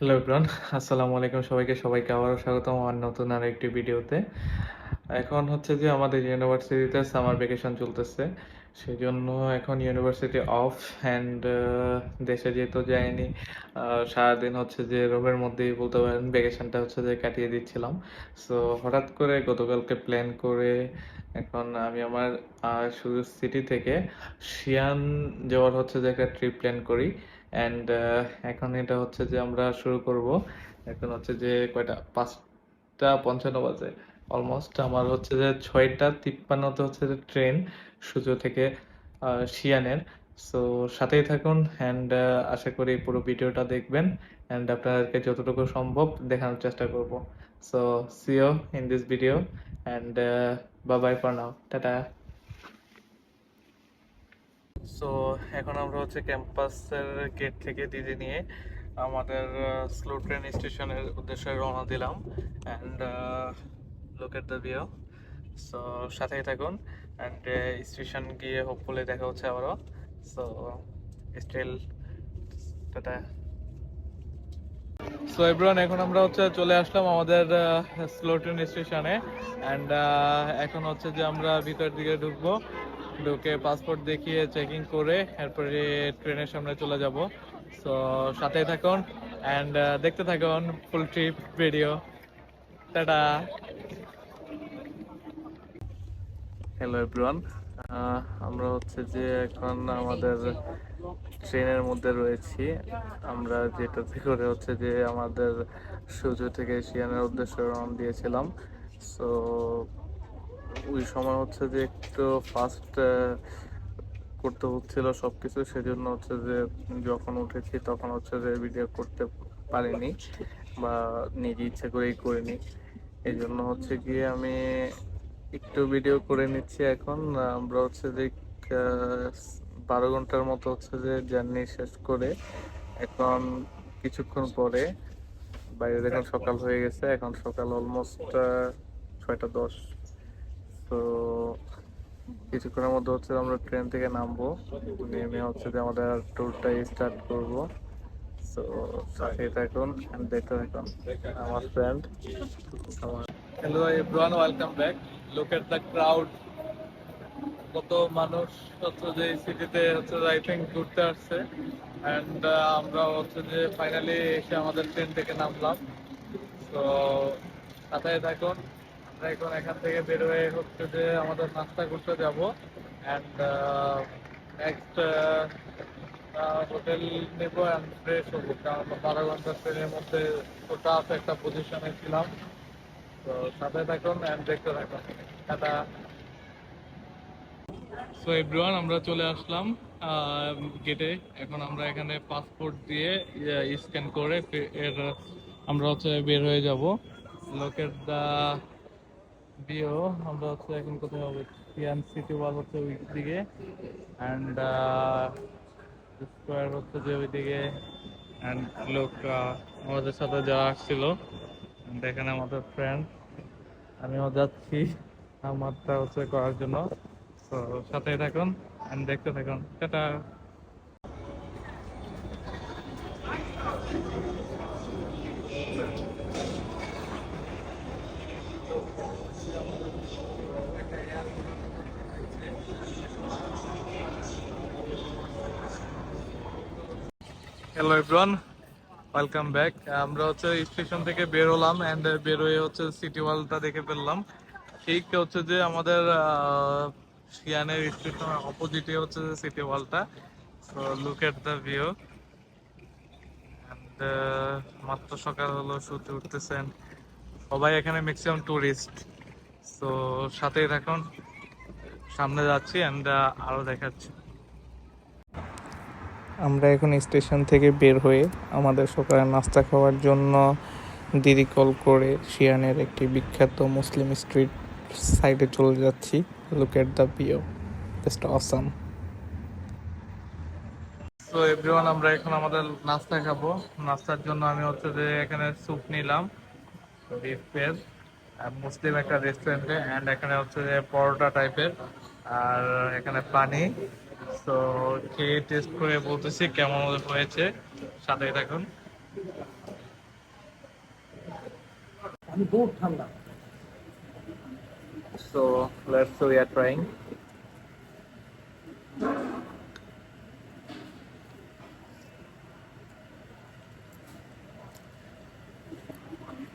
Hello everyone, আসসালামু আলাইকুম সবাইকে আবারও স্বাগতম আমার নতুন আরেকটি ভিডিওতে। এখন হচ্ছে যে আমাদের ইউনিভার্সিটিতে সামার ভ্যাকেশন চলতেছে। সেজন্য এখন ইউনিভার্সিটি অফ অ্যান্ড দেশে যেহেতু যাইনি, সারাদিন হচ্ছে যে রুমের মধ্যেই বলতে পারেন ভ্যাকেশনটা হচ্ছে যে কাটিয়ে দিচ্ছিলাম। সো হঠাৎ করে গতকালকে প্ল্যান করে এখন আমি আমার শুধু সিটি থেকে শিয়ান যাওয়ার হচ্ছে যে একটা ট্রিপ প্ল্যান করি। অ্যান্ড এখন এটা হচ্ছে যে আমরা শুরু করব। এখন হচ্ছে যে কয়টা 5টা 55 বাজে অলমোস্ট। আমার হচ্ছে যে 6টা 53-তে হচ্ছে যে ট্রেন সুজো থেকে শিয়ানের। সো সাথেই থাকুন অ্যান্ড আশা করি পুরো ভিডিওটা দেখবেন অ্যান্ড আপনাদেরকে যতটুকু সম্ভব দেখানোর চেষ্টা করব। So see you in this video and bye bye for now, টাটা। সো এখন আমরা হচ্ছে ক্যাম্পাসের গেট থেকে দিদি নিয়ে আমাদের স্লো ট্রেন স্টেশনের উদ্দেশ্যে রওনা দিলাম and look at the view. So সাথেই থাকুন অ্যান্ড স্টেশন গিয়ে হোপফুলি দেখা হচ্ছে আবারও। সো স্টিল টাটা। সো এভরিওয়ান, এখন আমরা হচ্ছে চলে আসলাম আমাদের স্লো ট্রেন স্টেশনে অ্যান্ড এখন হচ্ছে যে আমরা ভিতর দিকে ঢুকবো। ঢুকে পাসপোর্ট দেখিয়ে চেকিং করে এরপরে ট্রেনের সামনে চলে যাব। সো সাথেই থাকুন অ্যান্ড দেখতে থাকুন full trip video. Tata. Hello everyone, আমরা হচ্ছে যে এখন আমাদের ট্রেনের মধ্যে রয়েছি। আমরা যেটাতে করে হচ্ছে যে আমাদের সুজু থেকে শিয়ানের উদ্দেশ্যে রওনা দিয়েছিলাম। সো ওই সময় হচ্ছে যে একটু ফাস্ট করতে হচ্ছিল সবকিছু, সেজন্য হচ্ছে যে যখন উঠেছি তখন হচ্ছে যে ভিডিও করতে পারিনি বা নিজে ইচ্ছে করেই করিনি। এই জন্য হচ্ছে গিয়ে আমি একটু ভিডিও করে নিচ্ছি এখন। আমরা হচ্ছে যে 12 ঘন্টার মতো হচ্ছে যে জার্নি শেষ করে এখন কিছুক্ষণ পরে বাইরে দেখুন সকাল হয়ে গেছে। এখন সকাল অলমোস্ট 6টা 10। তো কিছুক্ষণের মধ্যে হচ্ছে আমরা ট্রেন থেকে নামবো, নেমে হচ্ছে যে আমাদের ট্যুরটা স্টার্ট করব। সো সাথেই থাকুন and দেখতে থাকুন আমার ফ্রেন্ড আমার। Hello everyone, welcome back. Look at the crowd, কত মানুষ হচ্ছে যে এই সিটিতে হচ্ছে আই থিঙ্ক ঘুরতে আসছে অ্যান্ড আমরা হচ্ছে যে ফাইনালি এসে আমাদের ট্রেন থেকে নামলাম। তো সাথে থাকুন। আমরা এখন এখান থেকে বের হয়ে হচ্ছে যে আমাদের নাস্তা করতে যাব অ্যান্ড নেক্সট হোটেল নেব অ্যান্ড ফ্রেশ হবো, কারণ 12 ঘন্টা ট্রেনের মধ্যে ওটা আছে একটা পজিশনে ছিলাম। তো সাথে থাকুন অ্যান্ড দেখতে থাকুন। টাটা। সো এভরিওয়ান, আমরা চলে আসলাম গেটে। এখন আমরা এখানে পাসপোর্ট দিয়ে স্ক্যান করে এর আমরা হচ্ছে বের হয়ে যাব। লোকের দা ভিউ। আমরা হচ্ছে এখন কোথায় হবে, সিয়ান সিটি ওয়াল হচ্ছে ওই দিকে অ্যান্ড স্কোয়ার হচ্ছে যে ওইদিকে। অ্যান্ড লোক আমাদের সাথে যাওয়া আসছিল and এখানে আমাদের ফ্রেন্ড, আমিও যাচ্ছি আমারটা হচ্ছে করার জন্য। তো সাথে থাকুন and দেখতে থাকুন। Tata. Hello everyone, welcome back. আমরা হচ্ছে স্টেশন থেকে বের হলাম অ্যান্ড বের হয়ে হচ্ছে সিটি ওয়ালটা দেখে ফেললাম। ঠিক হচ্ছে যে আমাদের শিয়ানের স্টেশনের অপোজিটে হচ্ছে যে সিটি ওয়ালটা। So look at the view and মাত্র সকাল হলো, সূর্য উঠতেছেন, সবাই এখানে ম্যাক্সিমাম টুরিস্ট। সো সাথেই থাকুন, সামনে যাচ্ছি অ্যান্ড আরো দেখাচ্ছি। আমরা এখন স্টেশন থেকে বের হয়ে আমাদের সকালে নাস্তা খাওয়ার জন্য দিদি কল করে শিয়ানের একটি বিখ্যাত মুসলিম স্ট্রিট সাইডে চলে যাচ্ছি। Look at the view, just awesome. তো এভরিওয়ান, আমরা এখন আমাদের নাস্তা খাবো। নাস্তার জন্য আমি হচ্ছে যে এখানে স্যুপ নিলাম বিফের, মুসলিম একটা রেস্টুরেন্টে অ্যান্ড এখানে হচ্ছে যে পরোটা টাইপের আর এখানে পানি। তো খেয়ে টেস্ট করে বলতেছি কেমন হয়েছে, সাথেই থাকুন। So we are trying.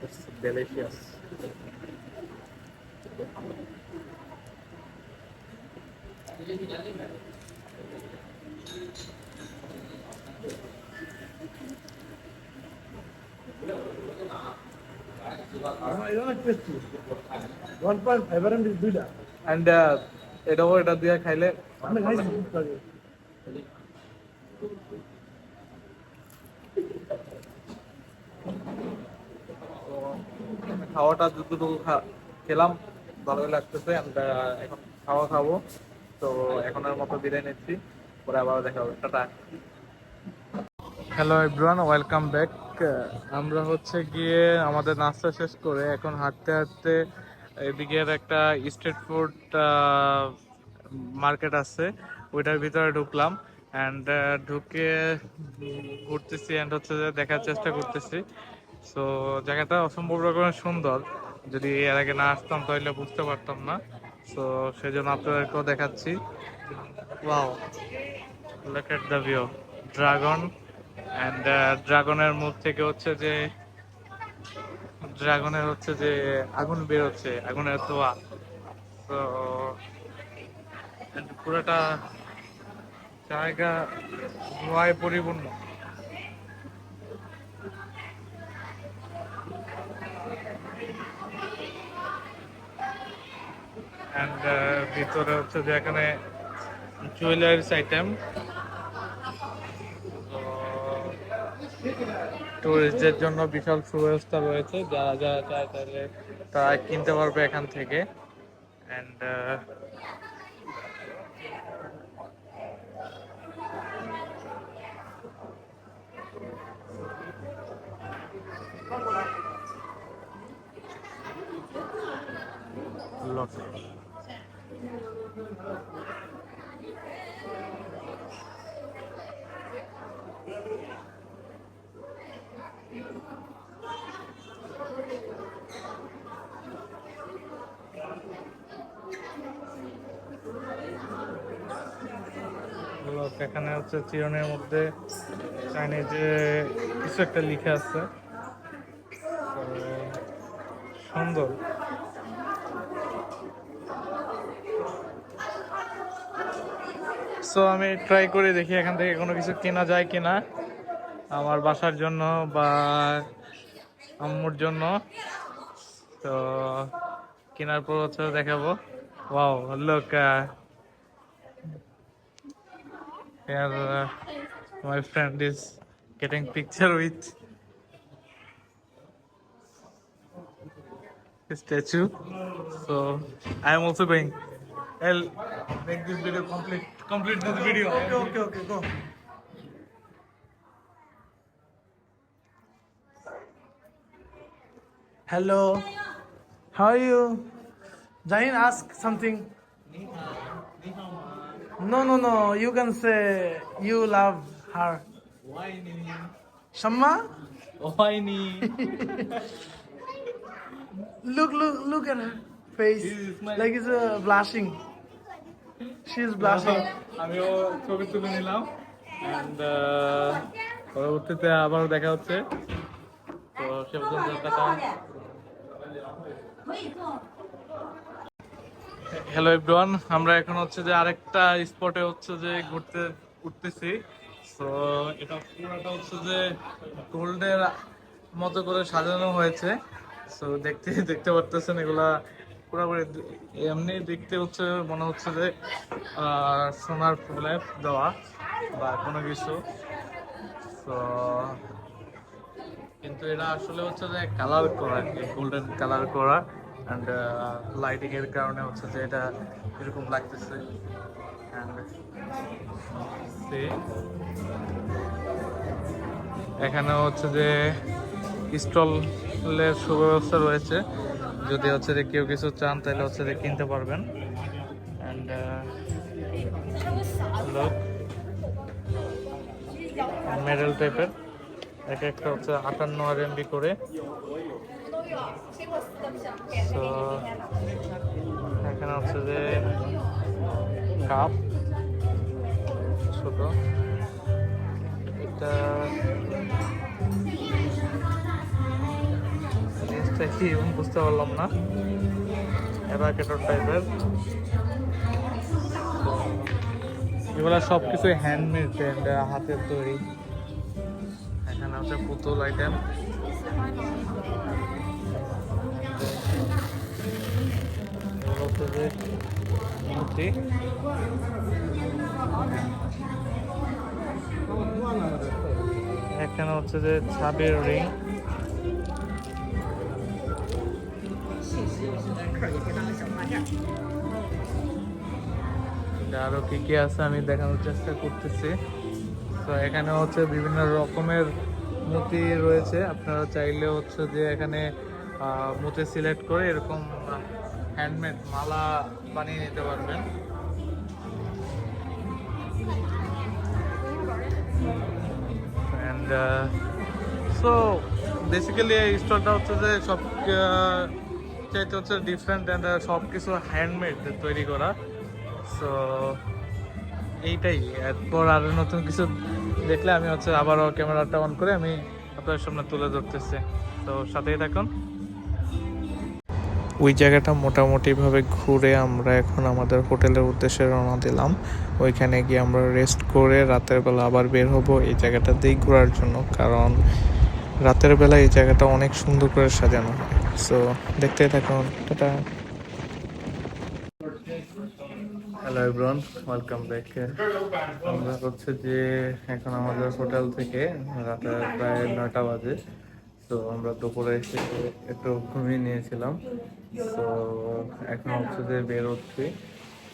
It's delicious. And এটা দিয়ে খাইলে খাওয়াটা যতটুকু খেলাম ভালোই লাগতেছে। এখন খাবো, তো এখনের মতো বিদায় নিচ্ছি, পরে আবার দেখা হবে, tata. Hello everyone, welcome back. আমরা হচ্ছে গিয়ে আমাদের নাস্তা শেষ করে এখন হাঁটতে হাঁটতে এদিকের একটা স্ট্রিট ফুড মার্কেট আছে, ওইটার ভিতরে ঢুকলাম। অ্যান্ড ঢুকে ঘুরতেছি অ্যান্ড হচ্ছে যে দেখার চেষ্টা করতেছি। সো জায়গাটা অসম্ভব রকমের সুন্দর, যদি এর আগে না আসতাম তাহলে বুঝতে পারতাম না। সো সেজন্য আপনাদেরকেও দেখাচ্ছি। Wow, look at the view, dragon. And ড্রাগনের মুখ থেকে হচ্ছে যে আগুন বের হচ্ছে, আগুনের ধোঁয়া। তো পুরোটা জায়গা ধোঁয়ায় পরিপূর্ণ। অ্যান্ড ভিতরে হচ্ছে যে এখানে জুয়েলারিস আইটেম, টুরিস্টদের জন্য বিশাল সুব্যবস্থা রয়েছে। যারা যারা চায় তাহলে তারা কিনতে পারবে এখান থেকে। And look. এখানে হচ্ছে চিরনের মধ্যে চাইনিজে কিছু একটা লিখে আছে, সুন্দর। সো আমি ট্রাই করে দেখি এখান থেকে কোনো কিছু কেনা যায় কিনা আমার বাসার জন্য বা আম্মুর জন্য। তো কেনার পর হচ্ছে দেখাবো। Wow, look, here my friend is getting picture with a statue. So I am also going. I'll make this video complete this video. Okay, go. Hello, how are you? Jain, ask something. No. You can say you love her. Why me? Shamma? Why me? Look at her face. Like it's blushing. She's blushing. আমিও ছবি তুলে নিলাম। And পরবর্তীতে আবারও দেখা হচ্ছে। তো সে পর্যন্ত টাটা। হ্যালো এভরিওয়ান, আমরা এখন হচ্ছে যে আরেকটা স্পটে হচ্ছে যে ঘুরতে উঠতেছি। তো এটা পুরোটা হচ্ছে যে গোল্ডের মতো করে সাজানো হয়েছে। সো দেখতে পারতেছেন, এগুলা পুরোপুরি এমনি দেখতে হচ্ছে মনে হচ্ছে যে সোনার প্রলেপ দেওয়া বা কোনো কিছু। তো কিন্তু এটা আসলে হচ্ছে যে কালার করা আর কি, গোল্ডেন কালার করা। অ্যান্ড লাইটিং এর কারণে হচ্ছে যে এটা এরকম লাগতেছে। এখানে হচ্ছে যে স্টলের সুব্যবস্থা রয়েছে, যদি হচ্ছে যে কেউ কিছু চান তাহলে হচ্ছে যে কিনতে পারবেন। অ্যান্ড মেডেল টাইপের, একটা হচ্ছে 58 RMB করে। তো এখানে হচ্ছে যে কাপ ছোট, এটা জিনিসটা কি বুঝতে পারলাম না, এভাকেটর টাইপের। এগুলা সব কিছু হ্যান্ডমেড, হাতের তৈরি। এখানে হচ্ছে পুতুল আইটেম, এগুলো হচ্ছে যে মূর্তি। এখানে হচ্ছে যে চাবির রিং, আরো কি কি আছে আমি দেখানোর চেষ্টা করতেছি। তো এখানে হচ্ছে বিভিন্ন রকমের মূর্তি রয়েছে, আপনারা চাইলে হচ্ছে যে এখানে মূর্তি সিলেক্ট করে এরকম হ্যান্ডমেড মালা বানিয়ে নিতে পারবেন। অ্যান্ড সো বেসিক্যালি এই স্টোরটা হচ্ছে যে সব চাইতে হচ্ছে ডিফারেন্ট অ্যান্ড সব কিছু হ্যান্ডমেড তৈরি করা। সো এইটাই, এরপর আরো নতুন কিছু দেখলে আমি হচ্ছে আবারও ক্যামেরাটা অন করে আমি আপনার সামনে তুলে ধরতেছি। তো সাথেই থাকুন। ওই জায়গাটা মোটামুটিভাবে ঘুরে আমরা এখন আমাদের হোটেলের উদ্দেশ্যে রওনা দিলাম। ওইখানে গিয়ে আমরা রেস্ট করে রাতের বেলা আবার বের হব এই জায়গাটাতেই ঘোরার জন্য, কারণ রাতের বেলা এই জায়গাটা অনেক সুন্দর করে সাজানো হয়। সো দেখতেই থাকুন। Tata. Hello everyone, welcome back. আমরা হচ্ছে যে এখন আমাদের হোটেল থেকে রাতে প্রায় 9টা বাজে। তো আমরা দুপুরে এসে একটু ঘুমিয়ে নিয়েছিলাম। তো এখন হচ্ছে যে বেরোচ্ছি,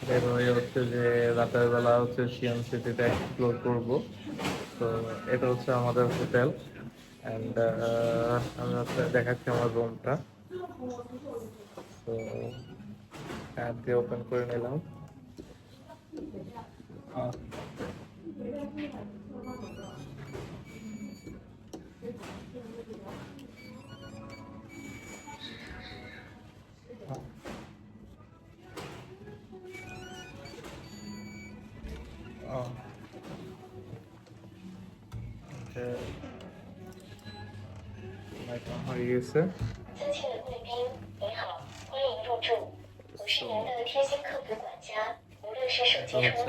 বের হয়ে হচ্ছে যে রাতের বেলা হচ্ছে সিয়াম সিটিটা এক্সপ্লোর করব। তো এটা হচ্ছে আমাদের হোটেল, অ্যান্ড আমি হচ্ছে দেখাচ্ছি আমার রুমটা। তো অ্যাপ দিয়ে ওপেন করে নিলাম। হয়ে গেছে।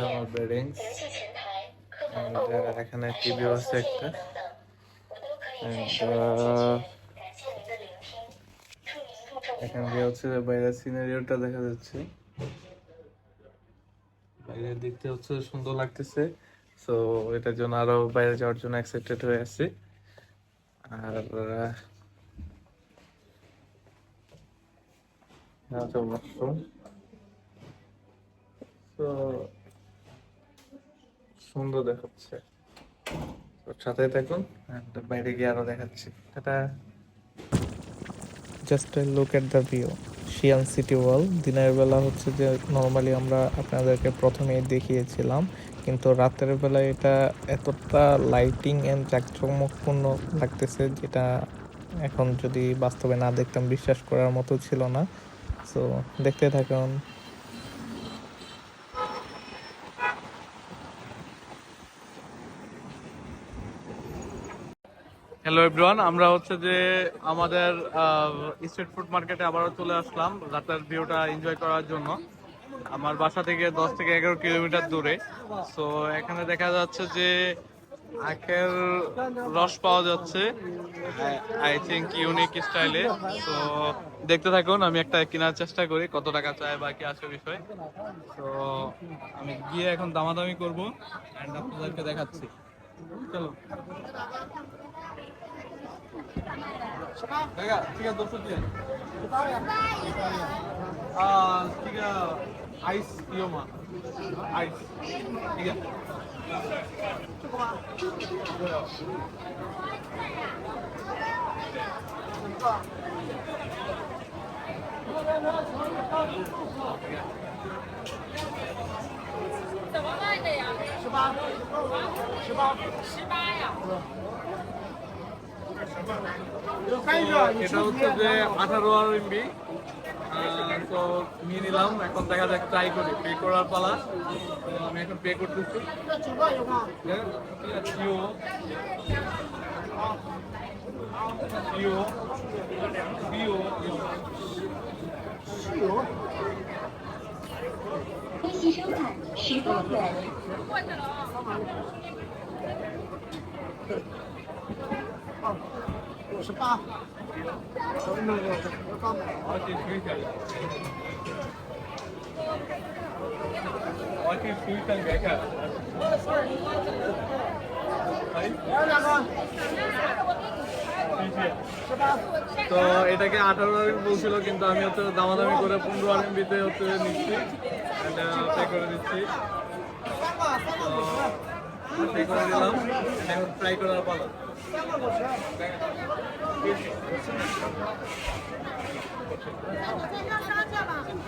আমার বেডিং, এখানে টিভি আছে একটা, এখান দিয়ে হচ্ছে বাইরের সিনারিওটা দেখা যাচ্ছে। বাইরে দেখতে হচ্ছে সুন্দর লাগতেছে। সো এটার জন্য আরো বাইরে যাওয়ার জন্য এক্সাইটেড হয়ে আছি। আর ওয়াশরুম, তো সুন্দর দেখাচ্ছে। সাথে থাকুন, বাইরে গিয়ে আরো দেখাচ্ছি। এটা just look at the view, Siam city wall. দিনের বেলা হচ্ছে যে নর্মালি আমরা আপনাদেরকে প্রথমেই দেখিয়েছিলাম, কিন্তু রাতের বেলা এটা এতটা লাইটিং অ্যান্ড জাঁকজমকপূর্ণ লাগতেছে, যেটা এখন যদি বাস্তবে না দেখতাম বিশ্বাস করার মতো ছিল না। সো দেখতে থাকুন। হ্যালো এভরিওয়ান, আমরা হচ্ছে যে আমাদের স্ট্রিট ফুড মার্কেটে আবারও চলে আসলাম রাতের ভিউটা এনজয় করার জন্য। আমার বাসা থেকে 10 থেকে 11 কিলোমিটার দূরে। সো এখানে দেখা যাচ্ছে যে আখের রস পাওয়া যাচ্ছে, আই থিঙ্ক ইউনিক স্টাইলে। তো দেখতে থাকুন, আমি একটা কেনার চেষ্টা করি, কত টাকা চায় বা কি আছে বিষয়। তো আমি গিয়ে এখন দামাদামি করবো অ্যান্ড আপনাদেরকে দেখাচ্ছি। চলো। Venga, siga 200. Siga ice idioma. Ice. Siga. এটা হচ্ছে যে 18 RMB। তো নিয়ে নিলাম, এখন দেখা যাক, ট্রাই করি। পে করার পালা। তো আমি এখন পে করতেছি। জিও জিও জিও 利息收款10万元。58。তো এটাকে 18 RMB বলছিল, কিন্তু আমি হচ্ছে দামাদামি করে 15 RMB তে হচ্ছে নিচ্ছি, পে করে দিচ্ছি। পে করে দিলাম, এখন ট্রাই করার পালা।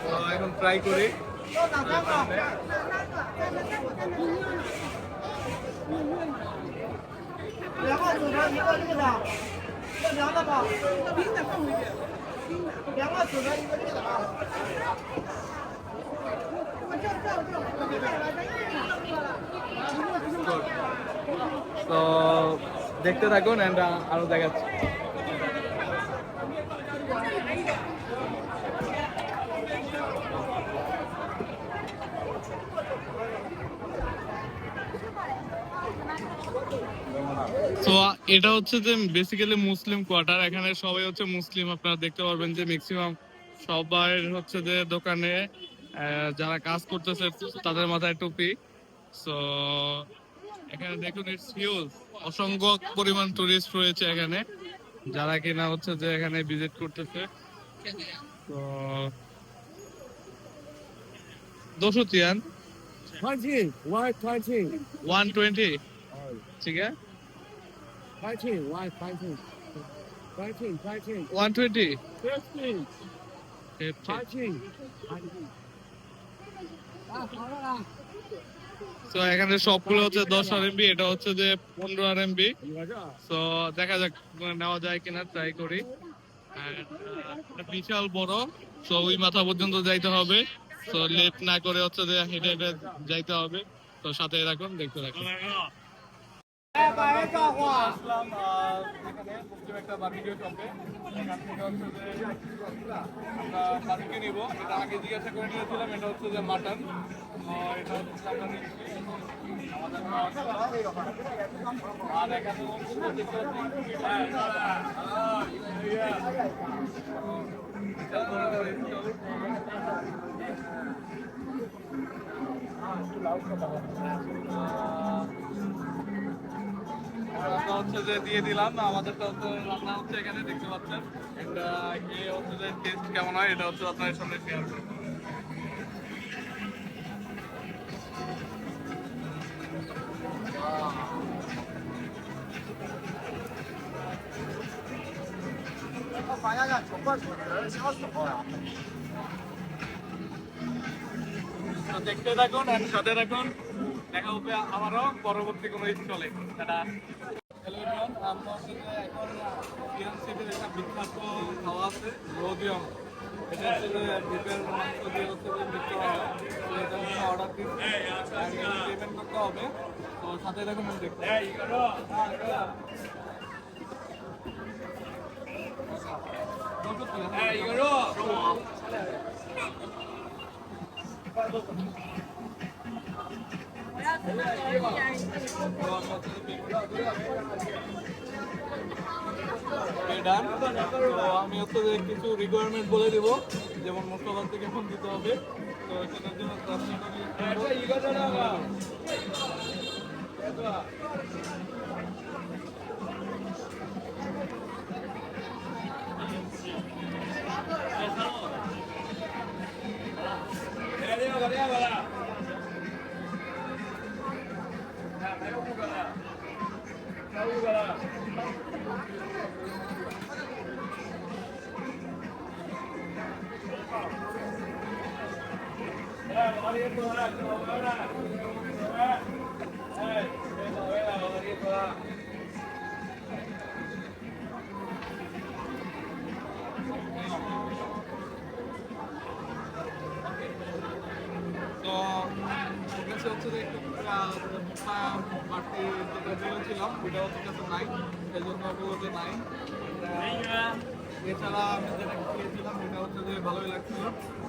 তো এখন ট্রাই করি। তো দেখতে থাকুন, এন্ড আরো দেখাচ্ছি। তো এটা হচ্ছে যে বেসিক্যালি মুসলিম কোয়ার্টার। এখানে সবাই হচ্ছে মুসলিম। আপনারা দেখতে পারবেন যে ম্যাক্সিমাম সবাই হচ্ছে যে দোকানে যারা কাজ করতেছে তাদের মাথায় টুপি। সো এখানে দেখুন, ইটস হিউজ, অসংখ্য পরিমাণ টুরিস্ট রয়েছে এখানে, যারা কিনা হচ্ছে যে এখানে ভিজিট করতেছে। তো 200 20, why 20? 120 ঠিক আছে, 20, why 20? 20, 20, 120 15, 50। 20. তো এখানে সবগুলো হচ্ছে 10 RMB, এটা হচ্ছে যে 15 RMB। তো দেখা যাক নেওয়া যায় কিনা, ট্রাই করি। And, এটা বিশাল বড়, তো ওই মাথা পর্যন্ত যাইতে হবে। তো লেট না করে হচ্ছে যে হেঁটে হেঁটে যাইতে হবে। তো সাথে রাখুন, দেখতে রাখুন। আসলাম এখানে মুসলিম একটা বারবিকিউ শপে। এখান থেকে হচ্ছে যে আমরা বারবিকিউ নিব। এটা আগে জিজ্ঞাসা করে নিয়েছিলাম, এটা হচ্ছে যে মাটন। এটা হচ্ছে আমরা নিচ্ছি। আমাদের আর এখানে হচ্ছে যে দেখতে হচ্ছে যে দিয়ে দিলাম। আমাদেরটা হচ্ছে রান্না হচ্ছে এখানে, দেখতে পাচ্ছেন। এটা খেয়ে হচ্ছে যে টেস্ট কেমন হয়, এটা হচ্ছে আপনাদের সামনে শেয়ার করবো। তো দেখতে থাকুন, সাথে রাখুন। দেখা হবে আবারও পরবর্তী কোনো স্থলে। হ্যালো এভরিওয়ান, আমরা হচ্ছে যে এখন ইরান সিটির একটা বিখ্যাত খাওয়া আছে, রোদিয়ম। এটা হচ্ছে যে বিফের মাংস দিয়ে হচ্ছে যে মিক্স করা হয়। তো এটা হচ্ছে অর্ডার দিচ্ছি, পেমেন্ট করতে হবে। তো সাথে দেখুন, দেখতে আমি হচ্ছে যে কিছু রিকোয়ারমেন্ট বলে দিব, যেমন মশলা থেকে ফোন দিতে হবে। তো সেটার জন্য হচ্ছে যে একটু বাড়তি যেটা বলেছিলাম ওটা হচ্ছে কাছে নাই, সেই জন্য ওগুলো যে নাই। এছাড়া আমি যেটা খেয়েছিলাম এটা হচ্ছে যে ভালোই লাগছিল।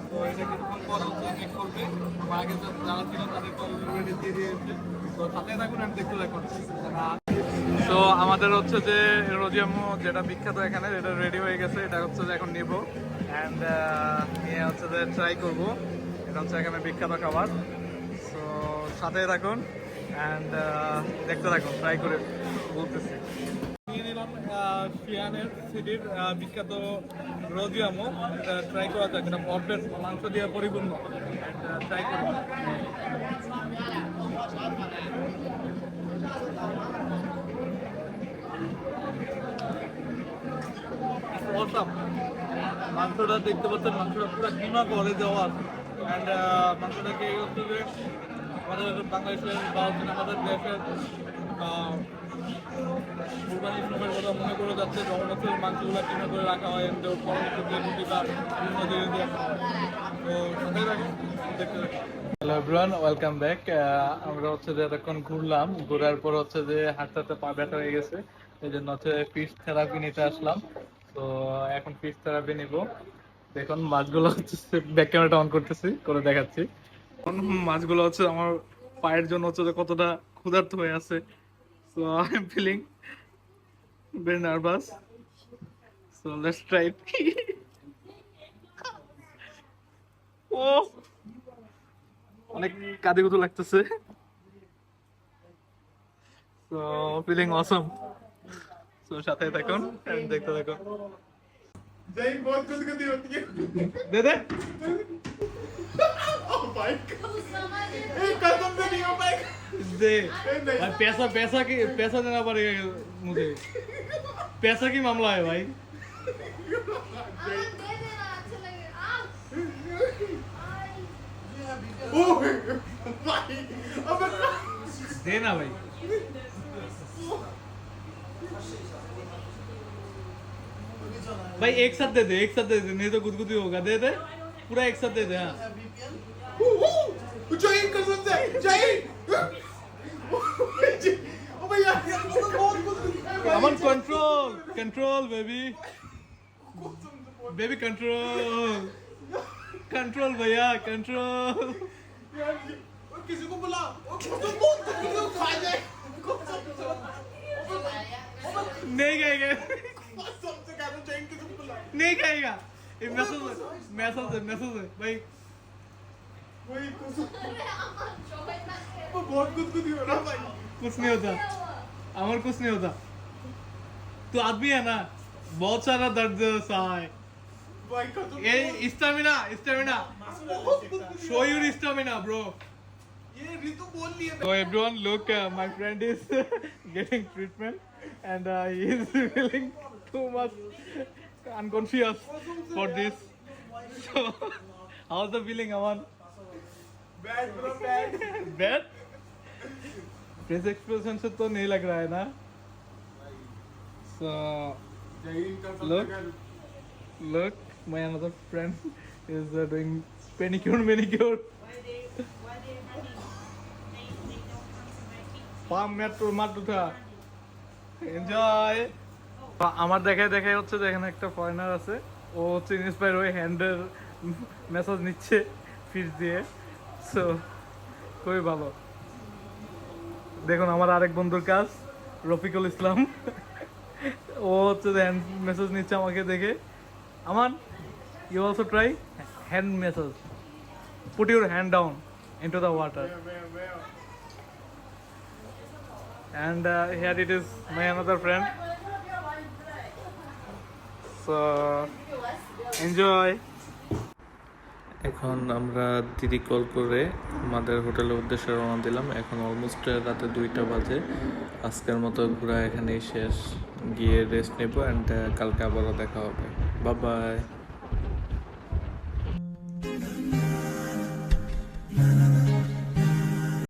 তো এটা কিছুক্ষণ পর হচ্ছে চেক করবে, আমার আগে যারা ছিল তাদেরকে অলরেডি দিয়ে দিয়েছে। তো সাথে থাকুন আর দেখতে থাকুন। তো আমাদের হচ্ছে যে রোজিয়ামো যেটা বিখ্যাত এখানে, এটা রেডি হয়ে গেছে। এটা হচ্ছে যে এখন নিব অ্যান্ড নিয়ে হচ্ছে যে ট্রাই করব। এটা হচ্ছে এখানে বিখ্যাত খাবার। তো সাথে থাকুন অ্যান্ড দেখতে থাকুন, ট্রাই করে বলতেছি। নিয়ে নিলাম শিয়ানের সিটির বিখ্যাত রোজিয়ামো। এটা ট্রাই করা যাক। এটা ভরপেট মাংস দিয়ে পরিপূর্ণ। ট্রাই করব। Awesome. মাংসটা দেখতে পাচ্ছেন, মাংসটা পুরো কিমা করে দেওয়া আছে। অ্যান্ড মাংসটাকে হচ্ছে যে আমাদের বাংলাদেশের বা আমাদের দেশের কুরবানির সময়ের কথা মনে করে যাচ্ছে, যখন হচ্ছে মাংসগুলো কিমা করে রাখা হয় এন্ড পরবর্তীতে রুটি বা বিভিন্ন জিনিস দিয়ে খাওয়া হয়। তো সাথে রাখুন, দেখতে থাকুন। Hello everyone, welcome back. আমরা হচ্ছে যে এতক্ষণ ঘুরলাম, ঘোরার পর হচ্ছে যে হাঁটতে হাঁটতে পা ব্যথা হয়ে গেছে, এই জন্য হচ্ছে ফিশ থেরাপি নিতে আসলাম। তো এখন ফিশ থেরাপি নিব। দেখুন মাছগুলো হচ্ছে ব্যাক ক্যামেরাটা অন করতেছি, করে দেখাচ্ছি। মাছগুলো হচ্ছে আমার পায়ের জন্য হচ্ছে যে কতটা ক্ষুধার্ত হয়ে আছে। So I am feeling very nervous. So let's try it. ও অনেক কাদিগুতো লাগতেছে। সো ফিলিং অসম। সো সাথে থাকুন, দেখতে থাকুন। जय बहुत कुछ गंदी होती है। दे दे। Oh my God! कसम से नहीं हो पाएगा। दे नहीं। भाई, पैसा देना पड़ेगा मुझे। पैसा की मामला है भाई। ओह भाई, अबे देना भाई। भाई एक साथ दे दे, एक साथ दे दे, नहीं तो गुदगुदी होगा। दे दे पूरा एक साथ दे दे। हाँ जय कसम से जय। ओ भैया बहुत कुछ। Aman control control baby, baby control control भैया कंट्रोल। किसी को बुला, बहुत कुछ खा जाए। नहीं खाएगा, सबसे कहना चाहिए किसी को बुला। नहीं खाएगा। ये मैसेज मैसेज है भाई। वही कुछ वो बहुत कुछ हो रहा भाई। कुछ नहीं होता, अमर कुछ नहीं होता। तू आदमी है ना, बहुत सारा दर्द सहा है। भाई कसम ये stamina stamina, show your stamina bro. ये ऋतु बोल रही है। So everyone, look, my friend is getting treatment and he is feeling too much unconscious for this. So how's the feeling, Aman? Bad bro bad. Bad? Face expression से तो नहीं लग रहा है ना? So look, look, my another friend is doing pedicure, manicure. Enjoy. আমার দেখায় দেখায় হচ্ছে যে এখানে একটা ফরেনার আছে, ও হচ্ছে ইন্সপায়ার হয়ে হ্যান্ডের মেসেজ নিচ্ছে ফিশ দিয়ে। সো খুবই ভালো। দেখুন আমার আরেক বন্ধুর কাজ, রফিকুল ইসলাম, ও হচ্ছে যে হ্যান্ড মেসেজ নিচ্ছে আমাকে দেখে। Aman, you also try hand message, put your hand down into the water. And here it is my another friend. So enjoy. এখন আমরা দিদি কল করে আমাদের হোটেলের উদ্দেশ্যে রওনা দিলাম। এখন অলমোস্ট রাতে 2টা বাজে। আজকের মতো ঘোরা এখানেই শেষ, গিয়ে রেস্ট নেব অ্যান্ড কালকে আবারও দেখা হবে। Bye bye.